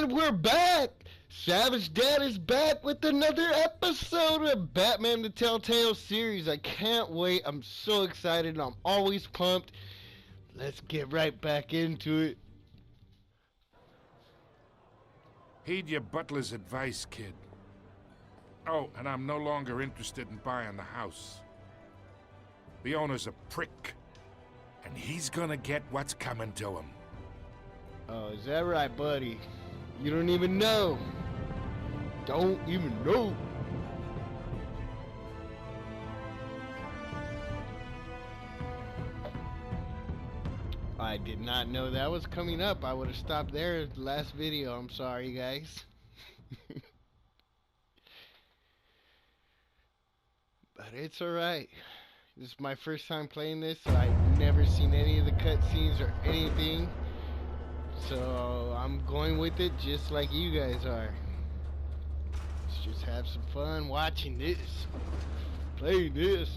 And we're back! Savage Dad is back with another episode of Batman the Telltale series. I can't wait. I'm so excited. I'm always pumped. Let's get right back into it. Heed your butler's advice, kid. Oh, and I'm no longer interested in buying the house. The owner's a prick, and he's gonna get what's coming to him. Oh, is that right, buddy? You don't even know. Don't even know. I did not know that was coming up. I would have stopped there at the last video. I'm sorry, guys. But it's alright. This is my first time playing this, so I've never seen any of the cutscenes or anything. So I'm going with it just like you guys are. Let's just have some fun watching this. Playing this.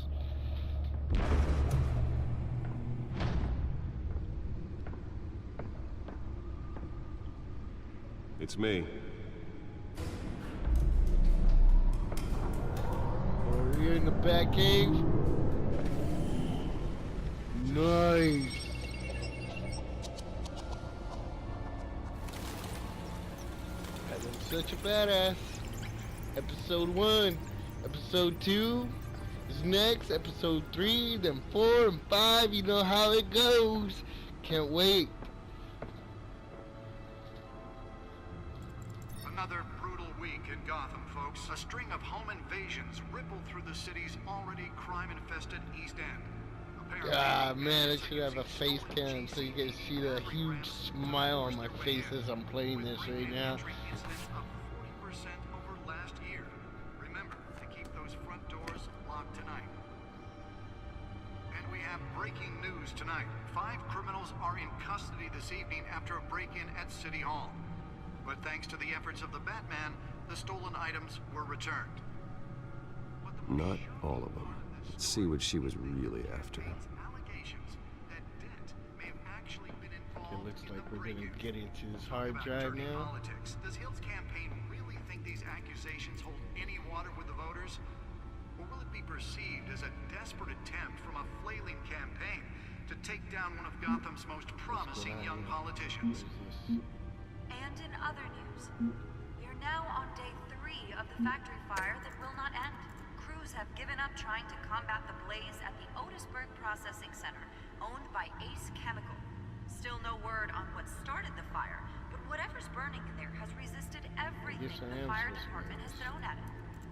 It's me. Over here in the Batcave. Nice. I'm such a badass. Episode 1. Episode 2 is next. Episode 3, then 4 and 5. You know how it goes. Can't wait. Another brutal week in Gotham, folks. A string of home invasions rippled through the city's already crime-infested East End. Ah, man, I should have a face cam so you guys see the huge smile on my face as I'm playing this right now. Incidence of 40% over last year. Remember to keep those front doors locked tonight. And we have breaking news tonight. 5 criminals are in custody this evening after a break-in at City Hall. But thanks to the efforts of the Batman, the stolen items were returned. Not all of them. Let's see what she was really after. Allegations that Dent may have actually been involved. It looks like we're gonna get into this hard drive now. Politics. Does Hill's campaign really think these accusations hold any water with the voters? Or will it be perceived as a desperate attempt from a flailing campaign to take down one of Gotham's most promising young politicians? And in other news, we are now on day 3 of the factory fire that will not end. Crews have given up trying to combat the blaze at the Otisburg Processing Center, owned by Ace Chemical. Still no word on what started the fire, but whatever's burning in there has resisted everything the fire department has thrown at it.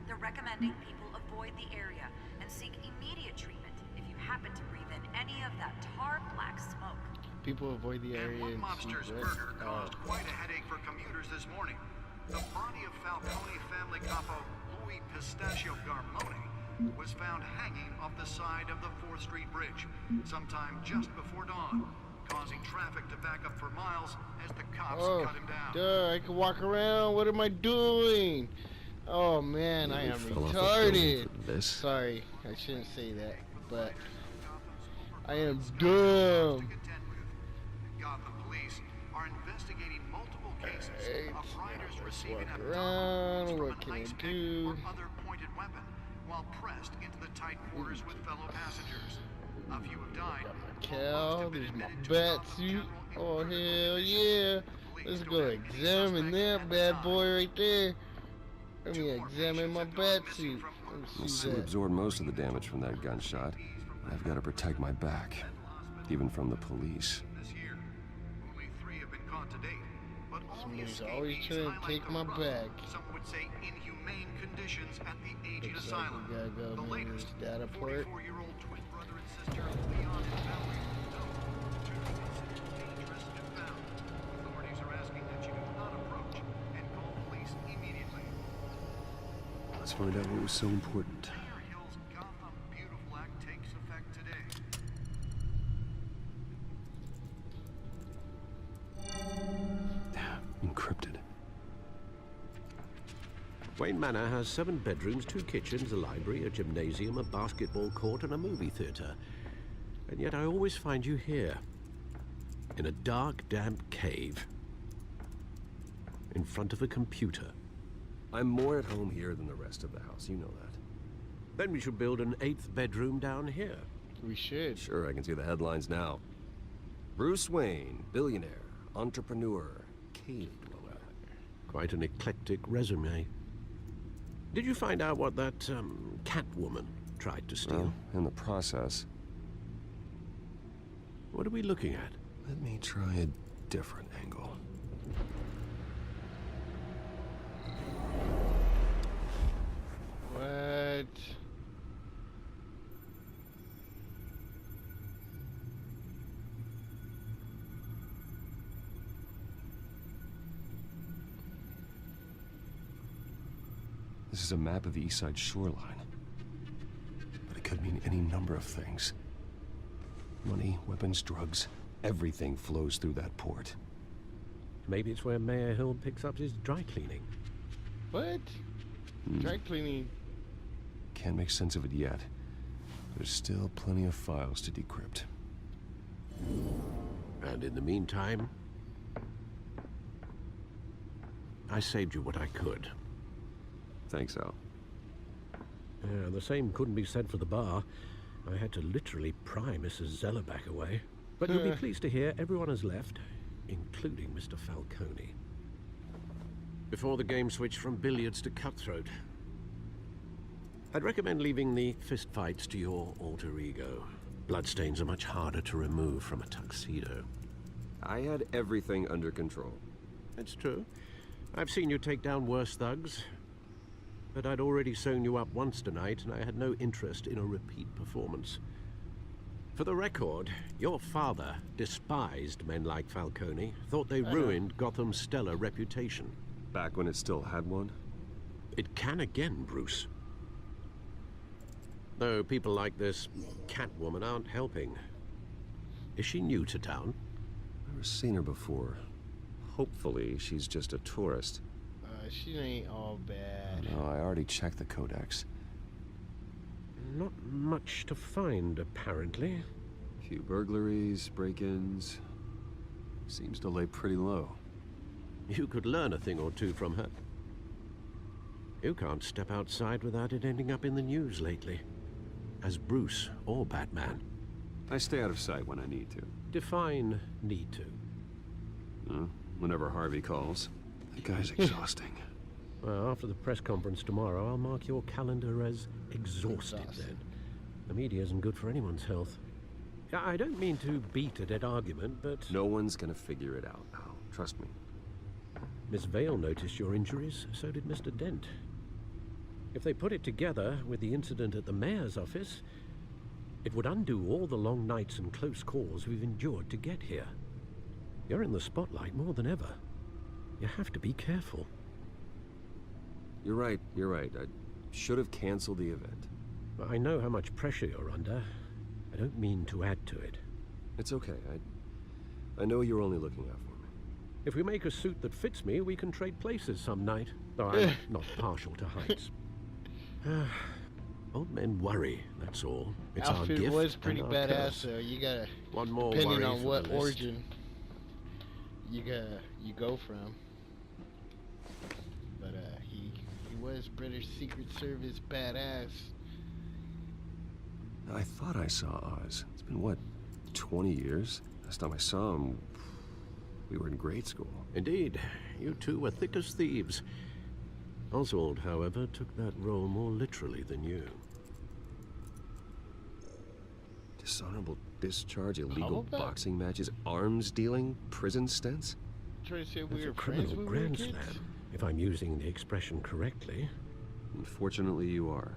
They're recommending people avoid the area and seek immediate treatment if you happen to breathe in any of that tar black smoke. People avoid the area And one and mobster's murder caused quite a headache for commuters this morning. The body of Falcone family capo Louis Pistachio Garmoni was found hanging off the side of the 4th Street Bridge sometime just before dawn, causing traffic to back up for miles as the cops cut him down. Duh, I can walk around. What am I doing? Oh man, I am retarded. Sorry, I shouldn't say that, but I am dumb. Gotham police are investigating multiple cases of riders receiving around. abductions What from can an I ice do? or other pointed weapon while pressed into the tight quarters with fellow passengers. A few have died. Got my cow. There's my bat suit. Oh hell yeah! Let's go examine that bad boy right there. Let me examine my bat suit. The suit absorbed most of the damage from that gunshot. I've got to protect my back, even from the police. This year, only 3 have been caught to date, but all the Somebody's always escapees trying to highlight take the my rough, bag. some would say inhumane conditions at the aging Looks like asylum. we gotta go The near latest, this data port. 44-year-old twin brother and sister Leon and Valerie Trudeau returned to considered dangerous and found. Authorities are asking that you do not approach and call police immediately. Let's find out what was so important. Mayor Hill's Gotham Beautiful Act takes effect today. Encrypted. Wayne Manor has 7 bedrooms, 2 kitchens, a library, a gymnasium, a basketball court, and a movie theater. And yet I always find you here, in a dark, damp cave. in front of a computer. I'm more at home here than the rest of the house, you know that. Then we should build an 8th bedroom down here. We should. Sure, I can see the headlines now. Bruce Wayne, billionaire, entrepreneur, cave dweller. Quite an eclectic resume. Did you find out what that, Catwoman tried to steal? Well, in the process. What are we looking at? Let me try a different angle. What? This is a map of the East Side shoreline. But it could mean any number of things. Money, weapons, drugs, everything flows through that port. Maybe it's where Mayor Hill picks up his dry cleaning. What? Dry cleaning. Can't make sense of it yet. There's still plenty of files to decrypt. And in the meantime, I saved you what I could. Thanks, Al. Yeah, the same couldn't be said for the bar. I had to literally pry Mrs. Zellerback away. But you'll be pleased to hear everyone has left, including Mr. Falcone. Before the game switched from billiards to cutthroat. I'd recommend leaving the fistfights to your alter ego. Bloodstains are much harder to remove from a tuxedo. I had everything under control. It's true. I've seen you take down worse thugs. But I'd already sewn you up once tonight, and I had no interest in a repeat performance. For the record, your father despised men like Falcone, thought they ruined Gotham's stellar reputation. Back when it still had one? It can again, Bruce. Though people like this Catwoman aren't helping. Is she new to town? Never seen her before. Hopefully, she's just a tourist. She ain't all bad. No, I already checked the codex. Not much to find, apparently. A few burglaries, break-ins. Seems to lay pretty low. You could learn a thing or two from her. You can't step outside without it ending up in the news lately. As Bruce or Batman. I stay out of sight when I need to. Define need to. Whenever Harvey calls. The guy's exhausting. Well, after the press conference tomorrow, I'll mark your calendar as exhausted then. The media isn't good for anyone's health. I don't mean to beat a dead argument, but... No one's gonna figure it out, Al. Trust me. Miss Vale noticed your injuries, so did Mr. Dent. If they put it together with the incident at the mayor's office, it would undo all the long nights and close calls we've endured to get here. You're in the spotlight more than ever. You have to be careful. You're right. I should have canceled the event. I know how much pressure you're under. I don't mean to add to it. It's okay. I know you're only looking out for me. If we make a suit that fits me, we can trade places some night. Though I'm not partial to heights. Old men worry, that's all. It's our Outfit gift was pretty and our badass, curse. so you gotta... One more depending worry on for what the list. origin you go from. But he was British Secret Service badass. I thought I saw Oz. It's been, what, 20 years? Last time I saw him, we were in grade school. Indeed, you two were thick as thieves. Oswald, however, took that role more literally than you. Dishonorable discharge, illegal about that? boxing matches, arms dealing, prison stints? Trying to say That's we a were friends criminal when we were grand kids? slam, if I'm using the expression correctly. Unfortunately, you are.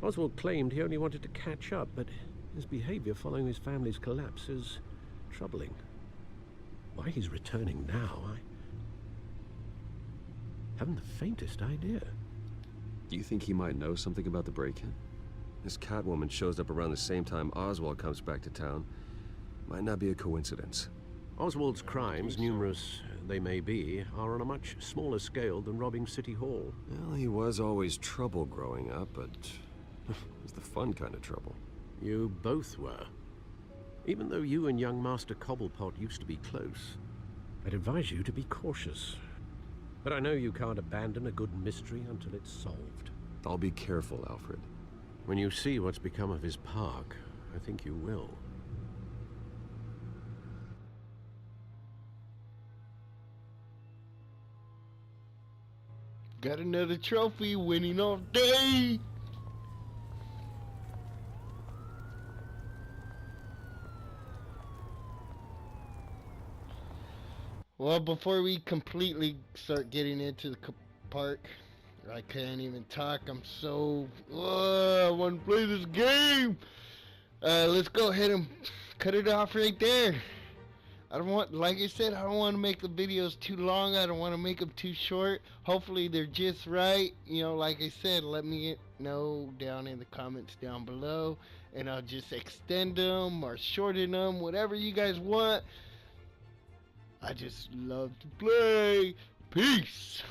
Oswald claimed he only wanted to catch up, but his behavior following his family's collapse is troubling. Why he's returning now, I haven't the faintest idea. Do you think he might know something about the break-in? This Catwoman shows up around the same time Oswald comes back to town. Might not be a coincidence. Oswald's crimes, numerous they may be, are on a much smaller scale than robbing City Hall. Well, he was always trouble growing up, but it was the fun kind of trouble. You both were. Even though you and young Master Cobblepot used to be close, I'd advise you to be cautious. But I know you can't abandon a good mystery until it's solved. I'll be careful, Alfred. When you see what's become of his park, I think you will. Got another trophy, winning all day. Well, before we completely start getting into the park, I can't even talk. I'm so... I want to play this game. Let's go ahead and cut it off right there. I don't want, like I said, I don't want to make the videos too long. I don't want to make them too short. Hopefully they're just right. You know, like I said, let me know down in the comments down below, and I'll just extend them or shorten them, whatever you guys want. I just love to play. Peace.